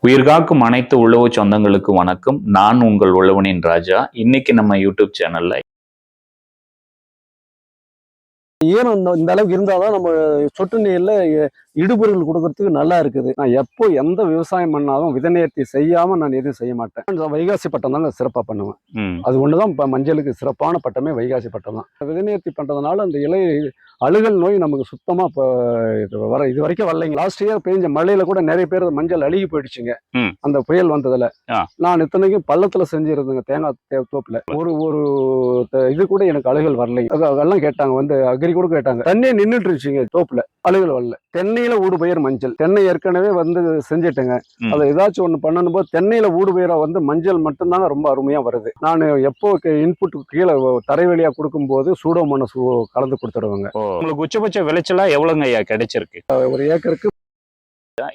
உயிர்காக்கும் அனைத்து உழவு சொந்தங்களுக்கு வணக்கம். நான் உங்கள் உழவனின் ராஜா. இன்னைக்கு நம்ம யூடியூப் சேனல்ல ஈரம் இந்த அளவுக்கு இருந்தாதான் நம்ம சொட்டு நீர்ல இடுபொருள் கொடுக்கறதுக்கு நல்லா இருக்குது. நான் எப்போ எந்த விவசாயம் பண்ணாலும் விதை நேர்த்தி செய்யாம நான் எதுவும் செய்ய மாட்டேன். வைகாசி பட்டம் தான் சிறப்பா பண்ணுவேன். அது ஒண்ணுதான் இப்ப மஞ்சளுக்கு சிறப்பான பட்டமே வைகாசி பட்டம் தான். விதை நேர்த்தி பண்றதுனால அந்த இலை அழுகல் நோய் நமக்கு சுத்தமா இது வரைக்கும் வரலைங்க. லாஸ்ட் இயர் பெஞ்ச மழையில கூட நிறைய பேர் மஞ்சள் அழுகி போயிடுச்சுங்க. அந்த புயல் வந்ததுல நான் இத்தனைக்கும் பள்ளத்துல செஞ்சிருந்தேங்க, தேங்காய் தோப்புல. ஒரு ஒரு இது கூட எனக்கு அழுகல் வரலைங்க. அதெல்லாம் கேட்டாங்க, வந்து அக்ரி கூட கேட்டாங்க. தண்ணியே நின்றுட்டு இருந்துச்சுங்க தோப்புல, அழுகல் வரல. தென்னையில ஊடுபயிர் மஞ்சள், தென்னை ஏற்கனவே வந்து செஞ்சுட்டேங்க. அதை ஏதாச்சும் ஒண்ணு பண்ணணும் போது தென்னையில ஊடுபயிரா வந்து மஞ்சள் மட்டும்தாங்க ரொம்ப அருமையா வருது. நான் எப்போ இன்புட் கீழே தரை வழியா கொடுக்கும் போது சூடோமோனஸ் கலந்து கொடுத்துடுவாங்க. உங்களுக்கு உச்சபட்ச விளைச்சலா எவ்வளவுங்க ஐயா கிடைச்சிருக்கு? ஒரு ஏக்கருக்கு.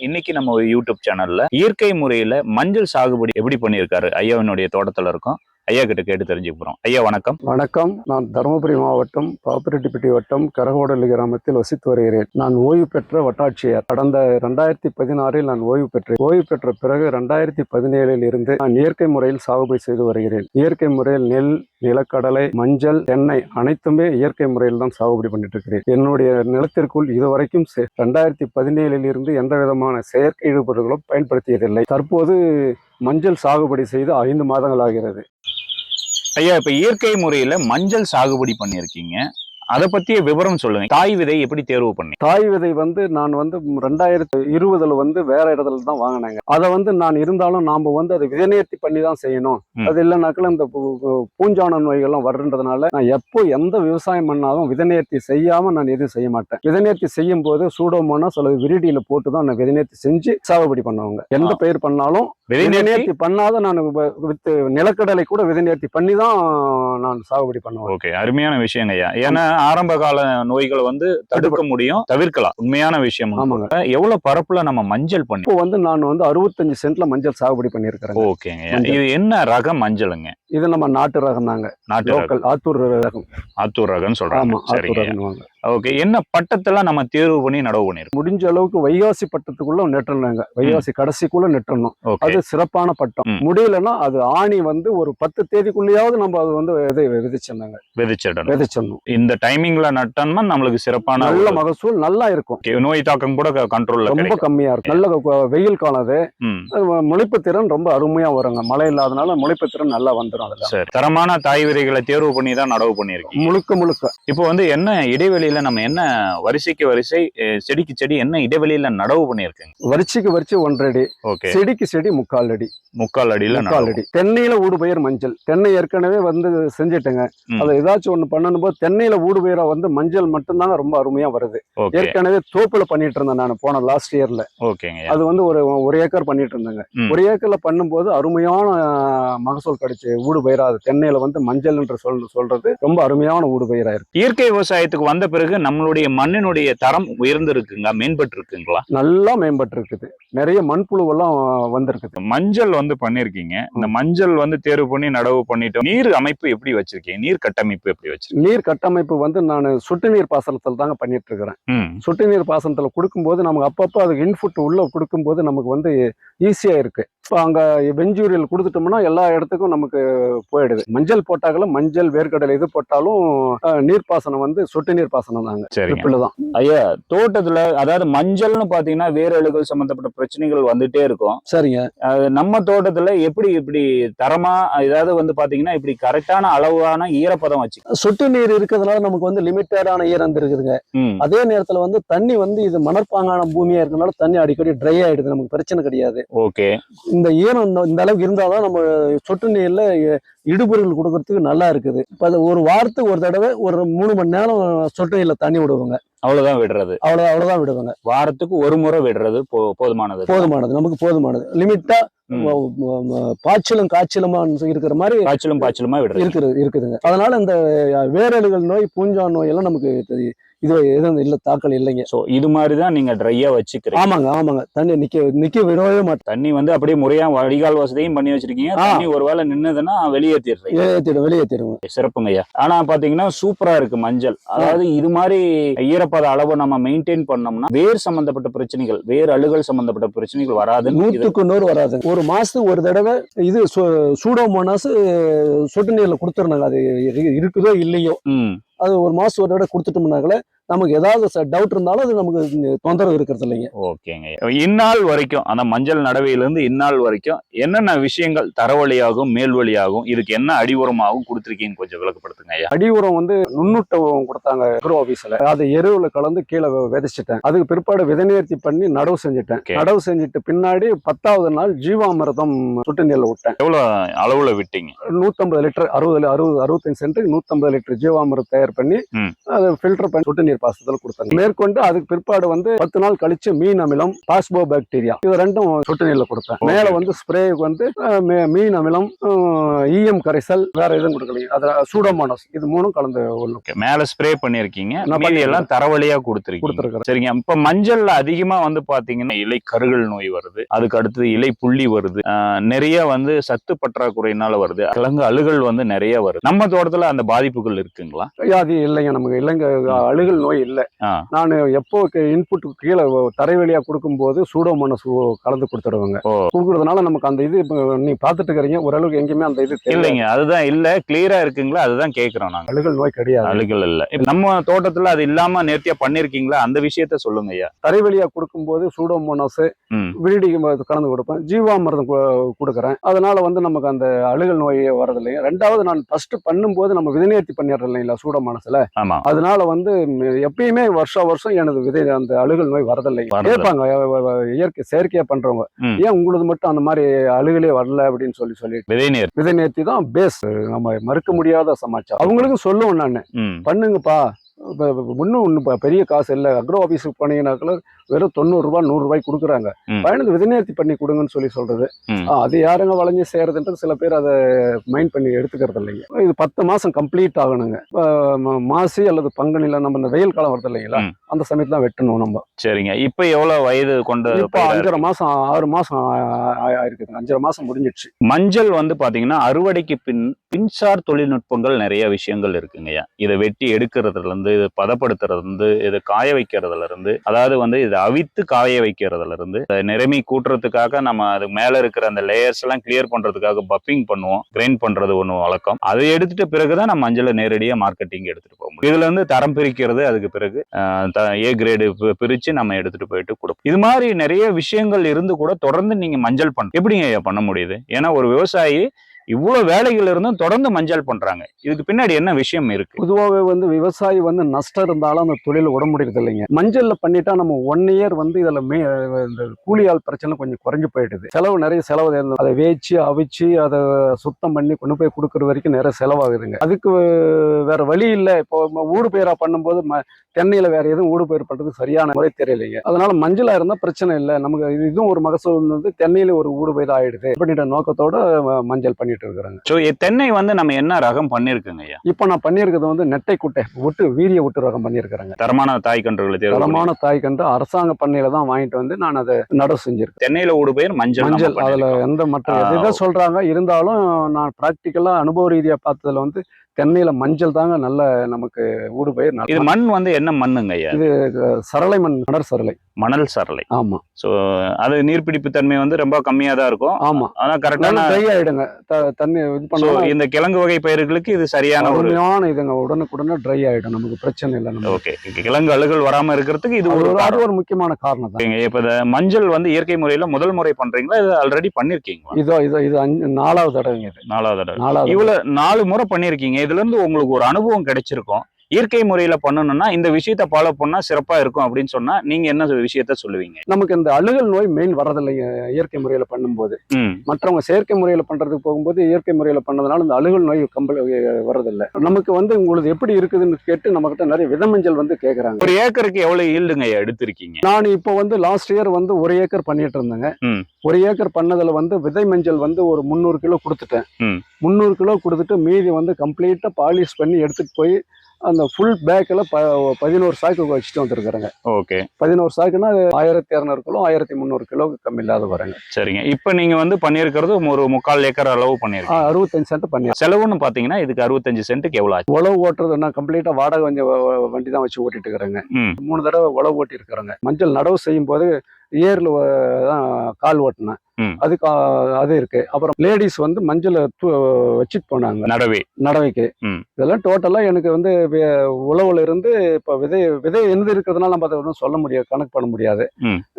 இன்னைக்கு நம்ம யூடியூப் சேனல்ல இயற்கை முறையில மஞ்சள் சாகுபடி எப்படி பண்ணியிருக்காரு ஐயாவினுடைய தோட்டத்துல இருக்கும். ஐயா கிட்ட கேட்டு தெரிஞ்சுக்க போறோம். ஐயா வணக்கம். வணக்கம். நான் தருமபுரி மாவட்டம் பாப்பிரெட்டிப்பட்டி வட்டம் கரகோடலி கிராமத்தில் வசித்து வருகிறேன். நான் ஓய்வு பெற்ற வட்டாட்சியர். கடந்த 2016 நான் ஓய்வு பெற்றேன். ஓய்வு பெற்ற பிறகு 2017 இருந்து நான் இயற்கை முறையில் சாகுபடி செய்து வருகிறேன். இயற்கை முறையில் நெல், நிலக்கடலை, மஞ்சள், தென்னை அனைத்துமே இயற்கை முறையில் தான் சாகுபடி பண்ணிட்டு இருக்கிறேன். என்னுடைய நிலத்திற்குள் இதுவரைக்கும் 2017 இருந்து எந்த விதமான செயற்கை இடுபொருள்களும் பயன்படுத்தியதில்லை. தற்போது மஞ்சள் சாகுபடி செய்து 5 மாதங்கள் ஆகிறது. ஐயா, இப்ப இயற்கை முறையில மஞ்சள் சாகுபடி பண்ணிருக்கீங்க, அதை பத்திய விவரம் சொல்லுங்க. தாய் விதை எப்படி தேர்வு பண்ணி? தாய் விதை வந்து நான் வந்து 2020 வந்து வேற இடத்துல தான் வாங்கினாங்க. அதை வந்து நான் இருந்தாலும் நாம வந்து அதை விதைநேர்த்தி பண்ணி தான் செய்யணும். அது இல்லைனாக்கல இந்த பூஞ்சான நோய்கள்லாம் வருன்றதுனால நான் எப்போ எந்த விவசாயம் பண்ணாலும் விதைநேர்த்தி செய்யாம நான் எதுவும் செய்ய மாட்டேன். விதைநேர்த்தி செய்யும் போது சூடோமோனாஸ் அல்லது விரிடியில போட்டு தான் நான் விதைநேர்த்தி செஞ்சு சாகுபடி பண்ணுவாங்க. எந்த பயிர் பண்ணாலும் விதைநேர்த்தி பண்ணாத நான் நிலக்கடலை கூட விதைநேர்த்தி பண்ணி தான் நான் சாகுபடி பண்ணுவேன். ஓகே, அருமையான விஷயங்க ஐயா. ஏன்னா ஆரம்ப கால நோய்களை வந்து தடுக்க முடியும், தவிர்க்கலாம். உண்மையான விஷயம். ஆமாங்க. எவ்வளவு பரப்புல நம்ம மஞ்சள் பண்ணி? இப்போ வந்து நான் வந்து 65 சென்ட்ல மஞ்சள் சாகுபடி பண்ணிருக்கிறேன். ஓகேங்க. இது என்ன ரகம் மஞ்சளுங்க? இது நம்ம நாட்டு ரகம் தாங்க. லோக்கல் ஆத்தூர் ரகம். ஆத்தூர் ரகம்னு சொல்றாங்க. ஆத்தூர் ரகம். ஓகே, என்ன பட்டத்தெல்லாம் நம்ம தேர்வு பண்ணி நடவு பண்ணிருக்கோம்? முடிஞ்ச அளவுக்கு வைகாசி பட்டத்துக்குள்ள நெட்டணுங்க. வைகாசி கடைசிக்குள்ள நெட்டணும். அது சிறப்பான பட்டம். முடியலன்னா அது ஆணி வந்து ஒரு 10 தேதிக்குள்ளேயாவது நம்ம அது வந்து விதைச்சிடணும். இந்த டைமிங்ல நட்டோம்னா நம்மளுக்கு சிறப்பான நல்ல மகசூல் நல்லா இருக்கும். நோய் தாக்கம் கூட கண்ட்ரோல்ல ரொம்ப கம்மியா இருக்கும். நல்ல வெயில் காலம் அது. முளைப்பு திறன் ரொம்ப அருமையா வருங்க. மழை இல்லாதனால முளைப்பு திறன் நல்லா வந்துடும். சரி, தரமான தாய் விதைகளை தேர்வு பண்ணி தான் நடவு பண்ணிருக்கோம். முழுக்க இப்போ வந்து என்ன இடைவெளியில நம்ம என்ன வரிசைக்கு வரிசை, செடிக்கு செடி என்ன இடைவெளியில நடவு பண்ணிருக்கோங்க? வரிசைக்கு வரிசை 1.5 அடி, செடிக்கு செடி 3/4 அடி. 3/4 அடியில 3/4 அடி. தென்னையில ஊடுபயிர் மஞ்சள், தென்னை ஏற்கனவே வந்து செஞ்சுட்டேங்க. அதை ஏதாச்சும் ஒண்ணு பண்ணணும் போது தென்னையில ஊடுபயிரா வந்து மஞ்சள் மட்டும்தாங்க ரொம்ப அருமையா வருது. ஏற்கனவே தோப்புல பண்ணிட்டு இருந்தேன் நான் போன லாஸ்ட் இயர்ல. அது வந்து ஒரு ஏக்கர் பண்ணிட்டு இருந்தேங்க. ஒரு ஏக்கர்ல பண்ணும்போது அருமையான மகசூல் கிடைச்சு. ஊடுபயிரா தென்னையில வந்து மஞ்சள் என்று சொல்றது ரொம்ப அருமையான ஊடுபயிரா இருக்கு. இயற்கை விவசாயத்துக்கு வந்த பிறகு நம்மளுடைய மண்ணினுடைய தரம் உயர்ந்திருக்குங்க, மேம்பட்டு இருக்குங்களா? நல்லா மேம்பட்டு இருக்குது. நிறைய மண்புழு எல்லாம் வந்திருக்குது. மஞ்சள் வந்து பண்ணிருக்கீங்க. இந்த மஞ்சள் வந்து தேர்வு பண்ணி நடவு பண்ணிட்டோம். நீர் அமைப்பு எப்படி வச்சிருக்கீங்க? நீர் கட்டமைப்பு எப்படி வச்சிருக்கீங்க? நீர் கட்டமைப்பு வந்து நான் சொட்டு நீர் பாசனத்தில் தாங்க பண்ணிட்டு இருக்கிறேன். சொட்டு நீர் பாசனத்துல கொடுக்கும்போது நமக்கு அப்பப்போ அதுக்கு இன்புட் உள்ள கொடுக்கும்போது நமக்கு வந்து ஈஸியா இருக்கு. இப்போ அங்க வெஞ்சூரியல் கொடுத்துட்டோம்னா எல்லா இடத்துக்கும் நமக்கு போயிடுது. மஞ்சள் போட்டாலும் மஞ்சள், வேர்க்கடலை இது போட்டாலும் நீர்ப்பாசனம் வந்து சொட்டு நீர் பாசனம் தாங்க. தான் ஐயா, தோட்டத்துல அதாவது மஞ்சள்னு பாத்தீங்கன்னா வேரழுகல் சம்பந்தப்பட்ட பிரச்சனைகள் வந்துட்டே இருக்கும். சரிங்க. நம்ம தோட்டத்துல இப்படி தரமா ஏதாவது வந்து பாத்தீங்கன்னா இப்படி கரெக்டான அளவான ஈரப்பதம் வச்சு சொட்டு நீர் இருக்கிறதுனால நமக்கு வந்து லிமிட்டடான ஈரம் இருக்குதுங்க. அதே நேரத்துல வந்து தண்ணி வந்து இது மணற்பாங்கான பூமியா இருக்கிறதுனால தண்ணி அடிக்கடி ட்ரை ஆயிடுது. நமக்கு பிரச்சனை கிடையாது. ஓகே, இந்த ஈரம் இந்த அளவுக்கு இருந்தாதான் நம்ம சொட்டு நீர்ல இடுபொருள் கொடுக்கறதுக்கு நல்லா இருக்குது. இப்ப ஒரு வாரத்துக்கு ஒரு தடவை ஒரு 3 மணி நேரம் சொட்டு நீர்ல தண்ணி விடுவாங்க. அவ்வளவுதான் விடுறது. அவ்வளவுதான் விடுவாங்க. வாரத்துக்கு ஒரு முறை விடுறது போதுமானது. நமக்கு போதுமானது. லிமிட்டா பாய்ச்சலும் காய்ச்சலுமா இருக்கிற மாதிரி பாய்ச்சலுமா இருக்குதுங்க. அதனால இந்த வேரழுகல் நோய், பூஞ்சான் நோய் எல்லாம் நமக்கு இது எதுவும் இல்ல, தாக்கல் இல்லைங்க. சோ இது மாதிரிதான் நீங்க ட்ரையா வச்சுக்கிறீங்க. ஆமாங்க தண்ணி நிக்க விடவே மாட்டேன். தண்ணி வந்து அப்படியே முறையா வடிகால் வசதியும் பண்ணி வச்சிருக்கீங்க. தண்ணி ஒருவேளை நின்னுதுன்னா வெளியேற்றிடுவோம். சிறப்புங்க ஐயா. ஆனா பாத்தீங்கன்னா சூப்பரா இருக்கு மஞ்சள். அதாவது இது மாதிரி ஈரப்பத அளவு நம்ம மெயின்டைன் பண்ணோம்னா வேர் சம்பந்தப்பட்ட பிரச்சனைகள், வேர் அழுகல் சம்பந்தப்பட்ட பிரச்சனைகள் வராது. 100க்கு 100 வராது. ஒரு மாசத்துக்கு ஒரு தடவை இது சூடோமோனாஸ் சொட்டு நீர்ல கொடுத்துருந்தாங்க. அது இருக்குதோ இல்லையோ, அது ஒரு மாசம் ஒரு தடவை கொடுத்துட்டோம்னாங்களே நமக்கு ஏதாவது டவுட் இருந்தாலும் அது நமக்கு தொந்தரவு இருக்கிறது இல்லைங்க. ஓகேங்க. இந்நாள் வரைக்கும் அந்த மஞ்சள் நடவையிலிருந்து இந்நாள் வரைக்கும் என்னென்ன விஷயங்கள் தரவழியாகும், மேல்வழியாகும், இதுக்கு என்ன அடி உரமாகவும் கொடுத்துருக்கீங்க, கொஞ்சம் விளக்கப்படுத்துங்க ஐயா. அடி உரம் வந்து நுண்ணூட்டம் கொடுத்தாங்க அக்ரோ ஆபீஸ்ல. அதை எருவுல கலந்து கீழே விதைச்சிட்டேன். அதுக்கு பிற்பாடு விதைநேர்த்தி பண்ணி நடவு செஞ்சுட்டேன். நடவு செஞ்சுட்டு பின்னாடி 10வது நாள் ஜீவாமிர்தம் சொட்டு நீர்ல விட்டேன். எவ்வளவு அளவுல விட்டீங்க? 150 லிட்டர், 65 சென்ட்டுக்கு 150 லிட்டர் ஜீவாமிர்தம் தயார் பண்ணி அதை ஃபில்டர் பண்ணி சொட்டு நீர் பாசத்துல கொடுத்தாங்க. மேற்கொண்டு அதுக்கு பிற்பாடு வந்து 10 நாள் கழிச்சு மீன் அமிலம், பாஸ்போ பாக்டீரியா, இது ரெண்டும் சொட்டு நீர்ல கொடுத்தேன். மேல வந்து ஸ்ப்ரேக்கு வந்து மீன் அமிலம், ஈயம் கரைசல், வேற எதுவும் கொடுக்கலைங்க. அதுல சூடோமோனாஸ், இது மூணும் கலந்து மேல ஸ்ப்ரே பண்ணிருக்கீங்க. எல்லாம் தரவழியா கொடுத்துருக்கேன். சரிங்க. இப்ப மஞ்சள்ல அதிகமா வந்து பாத்தீங்கன்னா இலை கருகல் நோய் வருது, அதுக்கு அடுத்து இலை புள்ளி வருது, நிறைய வந்து சத்து பற்றாக்குறையினால வருது, கிழங்கு அழுகல் வந்து நிறைய வருது. நம்ம தோட்டத்துல அந்த பாதிப்புகள் இருக்குங்களா? அது இல்லைங்க, நமக்கு இல்லைங்க, அழுகல் நோய் இல்லை. நான் எப்போ இன்புட் கீழே தரை வழியா கொடுக்கும் போது சூடோமோனாஸ் கலந்து கொடுத்துடுவாங்க. கொடுக்கறதுனால நமக்கு அந்த இது நீங்க பாத்துட்டு இருக்கிறீங்க, ஓரளவுக்கு எங்கேயுமே அந்த இது இல்லைங்க. அதுதான் இல்ல, கிளியரா இருக்குங்களா, அதுதான் கேட்கிறோம். நாங்க அழுகல் நோய் கிடையாது, அழுகல் இல்ல. நம்ம தோட்டத்துல அது இல்லாம நேர்த்தியா பண்ணிருக்கீங்களா, அந்த விஷயத்த சொல்லுங்க ஐயா. தரை வழியா கொடுக்கும் போது சூடோமோனாஸ் விரிடி கலந்து கொடுப்பேன், ஜீவாமிர்தம் கொடுக்குறேன். அதனால வந்து நமக்கு அந்த அழுகல் நோய் வரதில்லைங்க. ரெண்டாவது, நான் ஃபர்ஸ்ட் பண்ணும்போது நம்ம விதைநேர்த்தி பண்ணிடுறோம் இல்லைங்களா சூடோமோனாஸ்ல, அதனால வந்து எப்பயுமே வருஷம் எனது அந்த அழுகல் நோய் வரதில்லைங்க. கேட்பாங்க இயற்கை செயற்கையா பண்றவங்க, ஏன் உங்களுக்கு மட்டும் அந்த மாதிரி அழுகலே வரல அப்படின்னு சொல்லிட்டு விதைநேர்த்தி தான் பேஸ், நம்ம மறுக்க முடியாத சமாச்சாரம். அவங்களுக்கும் சொல்லுவேன் நான், பண்ணுங்கப்பா, ஒன்னும் பெரிய காசு இல்லை, அக்ரோ ஆபீஸுக்கு போனீங்கன்னாக்கள வெறும் 90 ரூபாய் 100 ரூபாய் கொடுக்குறாங்க, பயணத்து விதைநேர்த்தி பண்ணி கொடுங்கன்னு சொல்றது. அது யாருங்க வளைஞ்சு செய்யறதுன்றது சில பேர் அதை மைண்ட் பண்ணி எடுத்துக்கிறது இல்லைங்க. இது 10 மாசம் கம்ப்ளீட் ஆகணுங்க. மாசி அல்லது பங்குனில நம்ம இந்த வெயில் காலம் வருது இல்லைங்களா, அந்த சமயத்துல தான் வெட்டணும் நம்ம. சரிங்க. இப்ப எவ்வளவு வயது கொண்டு? இப்ப 5.5 மாசம் 6 மாசம் ஆயிருக்குது, 5.5 மாசம் முடிஞ்சிடுச்சு. மஞ்சள் வந்து பாத்தீங்கன்னா அறுவடைக்கு பின்சார் தொழில்நுட்பங்கள் நிறைய விஷயங்கள் இருக்குங்கய்யா. இதை வெட்டி எடுக்கிறதுல இருந்து, இது பதப்படுத்துறதுல இருந்து, இது காய வைக்கிறதுல இருந்து, அதாவது வந்து இதை அவித்து காய வைக்கிறதுல இருந்து, நிறமி கூட்டுறதுக்காக நம்ம அது மேல இருக்கிற அந்த லேயர்ஸ் எல்லாம் கிளியர் பண்றதுக்காக பப்பிங் பண்ணுவோம், கிரைண்ட் பண்றது ஒண்ணு வழக்கம். அதை எடுத்துட்டு பிறகுதான் நம்ம மஞ்சளை நேரடியா மார்க்கெட்டிங் எடுத்துட்டு போக முடியும். இதுல இருந்து தரம் பிரிக்கிறது, அதுக்கு பிறகு ஏ கிரேடு பிரிச்சு நம்ம எடுத்துட்டு போயிட்டு கொடுப்போம். இது மாதிரி நிறைய விஷயங்கள் இருந்து கூட தொடர்ந்து நீங்க மஞ்சள் எப்படிங்க ஐயா பண்ண முடியுது? ஏன்னா ஒரு விவசாயி இவ்வளவு வேலைகள் இருந்தும் தொடர்ந்து மஞ்சள் பண்றாங்க, இதுக்கு பின்னாடி என்ன விஷயம் இருக்கு? பொதுவாகவே வந்து விவசாயி வந்து நஷ்டம் இருந்தாலும் அந்த தொழில் விட முடியறது இல்லைங்க. மஞ்சள்ல பண்ணிட்டா நம்ம 1 இயர் வந்து இதுல இந்த கூலியால் பிரச்சனை கொஞ்சம் குறைஞ்சு போயிடுது. செலவு நிறைய செலவு, அதை வேச்சு அவிச்சு அதை சுத்தம் பண்ணி கொண்டு போய் கொடுக்குற வரைக்கும் நிறைய செலவாகுதுங்க. அதுக்கு வேற வழி இல்லை. இப்போ ஊடு பயிரா பண்ணும்போது தென்னையில வேற எதுவும் ஊடு பயிர் பண்றது சரியான முறை தெரியலைங்க. அதனால மஞ்சளா இருந்தா பிரச்சனை இல்லை, நமக்கு இதுவும் ஒரு மகசூல் வந்து தென்னையில ஒரு ஊடு பயிர் ஆயிடுது அப்படின்ற நோக்கத்தோட மஞ்சள் பண்ணிட்டு இருக்காங்க. தென்னை வந்து நம்ம என்ன ரகம் பண்ணிருக்குங்க ஐயா? இப்ப நான் பண்ணிருக்கிறது வந்து நெட்டை குட்டை ஒட்டு, வீரிய ஒட்டு ரகம் பண்ணிருக்கிறேங்க. தரமான தாய்கன்றுகளை, தரமான தாய்கன்று அரசாங்க பண்ணையில தான் வாங்கிட்டு வந்து நான் அதை நடவு செஞ்சிருக்கேன். தென்னையில ஊடு பயிர் மஞ்சள், அதுல எந்த மற்ற எதுதான் சொல்றாங்க, இருந்தாலும் நான் பிராக்டிக்கலா அனுபவ ரீதியா பார்த்ததுல வந்து தென்னையில மஞ்சள் தாங்க நல்ல நமக்கு ஊடு பயிர். இது மண் வந்து என்ன மண்ணுங்க ஐயா? இது சரளை மண், மணல் சரளை. ஆமா. சோ அது நீர்பிடிப்பு தன்மை வந்து ரொம்ப கம்மியா தான் இருக்கும். ஆமா. ஆனா கரெக்டா ட்ரை ஆயிடுங்க, தண்ணி இது பண்ணுவோம். இந்த கிழங்கு வகை பயிர்களுக்கு இது சரியான இதுங்க, உடனுக்குடனே ட்ரை ஆயிடும், நமக்கு பிரச்சனை இல்லை. ஓகே. கிழங்கு அழுகல் வராம இருக்கிறதுக்கு இது ஒரு முக்கியமான காரணம் தான். இப்ப மஞ்சள் வந்து இயற்கை முறையில முதல் முறை பண்றீங்களா, இது ஆல்ரெடி பண்ணிருக்கீங்களா? இது 4வது தடவைங்க. 4வது தடவை. இவ்வளவு 4 முறை பண்ணிருக்கீங்க. இதுல இருந்து உங்களுக்கு ஒரு அனுபவம் கிடைச்சிருக்கும். இயற்கை முறையில பண்ணணும்னா இந்த விஷயத்த ஃபாலோ பண்ணா சிறப்பா இருக்கும் அப்படின்னு சொன்னா நீங்க என்ன விஷயத்த சொல்லுவீங்க? நமக்கு இந்த அழுகல் நோய் மெயின் வரதில்லைங்க இயற்கை முறையில பண்ணும்போது. மற்றவங்க செயற்கை முறையில பண்றதுக்கு போகும்போது இயற்கை முறையில பண்ணதுனால இந்த அழுகல் நோய் வரதில்லை. நமக்கு வந்து உங்களுக்கு எப்படி இருக்குதுன்னு கேட்டு நம்ம கிட்ட நிறைய விதமஞ்சள் வந்து கேக்குறாங்க. ஒரு ஏக்கருக்கு எவ்வளவு ஈல்டுங்க எடுத்திருக்கீங்க? நான் இப்போ வந்து லாஸ்ட் இயர் வந்து 1 ஏக்கர் பண்ணிட்டு இருந்தேங்க. 1 ஏக்கர் பண்ணதுல வந்து விதை மஞ்சள் வந்து ஒரு 300 கிலோ கொடுத்துட்டேன். 300 கிலோ கொடுத்துட்டு மீதி வந்து கம்ப்ளீட்டா பாலிஷ் பண்ணி எடுத்துட்டு போய் அந்த ஃபுல் பேக்கில் 11 சாக்கு வச்சுட்டு வந்துருக்குறேங்க. ஓகே. 11 சாக்குன்னா 1200 கிலோ 1300 கிலோவுக்கு கம்மி இல்லாத வருங்க. சரிங்க. இப்போ நீங்க வந்து பண்ணியிருக்கிறது ஒரு 3/4 ஏக்கர் அளவு பண்ணியிருக்கீங்க. 65 சென்ட் பண்ணி. செலவுன்னு பார்த்தீங்கன்னா இதுக்கு 65 சென்ட்டுக்கு எவ்வளோ ஆச்சு? உழவு ஓட்டுறது நான் கம்ப்ளீட்டாக வாடகை வண்டி தான் வச்சு ஓட்டிட்டு இருக்கிறேங்க. 3 தடவை உழவு ஓட்டி இருக்கிறேங்க. மஞ்சள் நடவு செய்யும் போது ஏர்ல தான் கால் ஓட்டினேன். அதுக்கு அது இருக்கு. அப்புறம் லேடிஸ் வந்து மஞ்சள் வச்சுட்டு போனாங்க நடவைக்கு. இதெல்லாம் டோட்டலா எனக்கு வந்து உழவுல இருந்து இப்ப விதை எந்த இருக்கிறதுனால நம்ம அதை ஒன்றும் சொல்ல முடியாது, கணக்கு பண்ண முடியாது.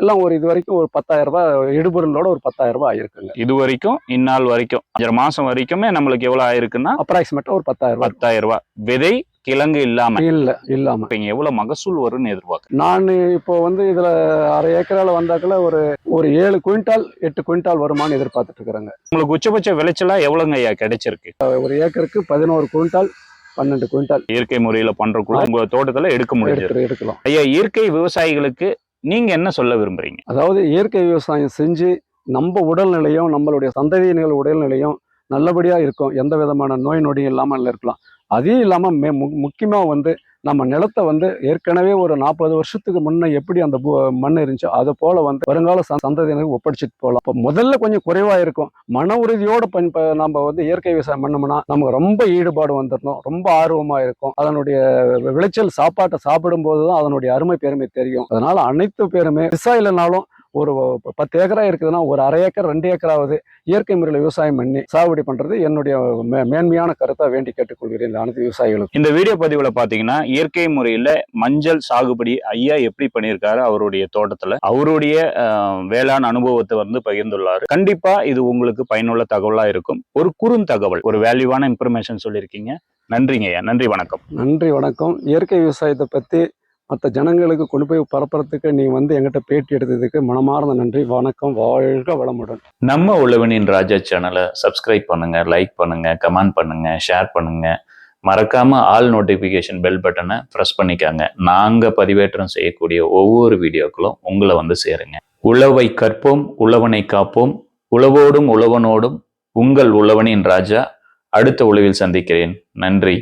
எல்லாம் ஒரு இது வரைக்கும் ஒரு 10,000 ரூபாய் இடுபொருளோட ஒரு 10,000 ரூபாய் ஆயிருக்குங்க. இது வரைக்கும் இந்நாள் வரைக்கும் 5 மாசம் வரைக்குமே நம்மளுக்கு எவ்வளவு ஆயிருக்குன்னா அப்ராக்சிமேட்டா ஒரு 10,000 ரூபாய். விதை கிழங்கு இல்லாம இல்லாம நீங்க எவ்வளவு மகசூல் வரும்னு எதிர்பார்க்க? நான் இப்போ வந்து இதுல அரை ஏக்கரால வந்தாக்கல ஒரு 7 குவிண்டால் 8 குவிண்டால் வருமானு எதிர்பார்த்துட்டு இருக்கிறாங்க. உங்களுக்கு உச்சபட்ச விளைச்சலா எவ்வளவுங்க ஐயா கிடைச்சிருக்கு? ஒரு ஏக்கருக்கு 11 குவிண்டால் 12 குவிண்டால் இயற்கை முறையில பண்றதுக்குள்ள உங்க தோட்டத்துல எடுக்கலாம். ஐயா, இயற்கை விவசாயிகளுக்கு நீங்க என்ன சொல்ல விரும்புறீங்க? அதாவது இயற்கை விவசாயம் செஞ்சு நம்ம உடல்நிலையும் நம்மளுடைய சந்ததியினர் உடல்நிலையும் நல்லபடியா இருக்கும். எந்த விதமான நோய் நொடியும் இல்லாமல் இருக்கலாம். அதையும் இல்லாம முக்கியமா வந்து நம்ம நிலத்தை வந்து ஏற்கனவே ஒரு 40 வருஷத்துக்கு முன்ன எப்படி அந்த மண் இருந்துச்சோ அதை போல வந்து வருங்கால சந்ததியினருக்கு ஒப்படைச்சிட்டு போகலாம். இப்போ முதல்ல கொஞ்சம் குறைவா இருக்கும். மன உறுதியோட நம்ம வந்து இயற்கை விவசாயம் பண்ணோம்னா நமக்கு ரொம்ப ஈடுபாடு வந்துடணும், ரொம்ப ஆர்வமா இருக்கும். அதனுடைய விளைச்சல் சாப்பாட்டை சாப்பிடும் போதுதான் அதனுடைய அருமை பெருமை தெரியும். அதனால அனைத்து பேருமே விவசாயம் இல்லைனாலும் ஒரு 10 ஏக்கரா இருக்குதுன்னா ஒரு அரை ஏக்கர் 2 ஏக்கராவது இயற்கை முறையில் விவசாயம் பண்ணி சாகுபடி பண்றது என்னுடைய மேன்மையான கருத்தை வேண்டி கேட்டுக்கொள்கிறேன் அனைத்து விவசாயிகளுக்கும். இந்த வீடியோ பதிவுல பாத்தீங்கன்னா இயற்கை முறையில மஞ்சள் சாகுபடி ஐயா எப்படி பண்ணியிருக்காரு அவருடைய தோட்டத்துல, அவருடைய வேளாண் அனுபவத்தை வந்து பகிர்ந்துள்ளாரு. கண்டிப்பா இது உங்களுக்கு பயனுள்ள தகவலா இருக்கும். ஒரு குறுந்தகவல், ஒரு வேல்யூவான இன்ஃபர்மேஷன் சொல்லியிருக்கீங்க. நன்றிங்க ஐயா. நன்றி, வணக்கம். நன்றி, வணக்கம். இயற்கை விவசாயத்தை பத்தி மற்ற ஜனங்களுக்கு கொண்டு போய் பரப்புறதுக்கு நீ வந்து எங்கிட்ட பேட்டி எடுத்ததுக்கு மனமார்ந்த நன்றி. வணக்கம். வாழ்க வளமுடன். நம்ம உழவனின் ராஜா சேனலை சப்ஸ்கிரைப் பண்ணுங்க, லைக் பண்ணுங்க, கமெண்ட் பண்ணுங்க, ஷேர் பண்ணுங்க. மறக்காம ஆல் நோட்டிபிகேஷன் பெல் பட்டனை ப்ரெஸ் பண்ணிக்காங்க. நாங்க பதிவேற்றம் செய்யக்கூடிய ஒவ்வொரு வீடியோக்களும் உங்களை வந்து சேருங்க. உழவை கற்போம், உழவனை காப்போம். உழவோடும் உழவனோடும் உங்கள் உழவனின் ராஜா. அடுத்த உழவில் சந்திக்கிறேன். நன்றி.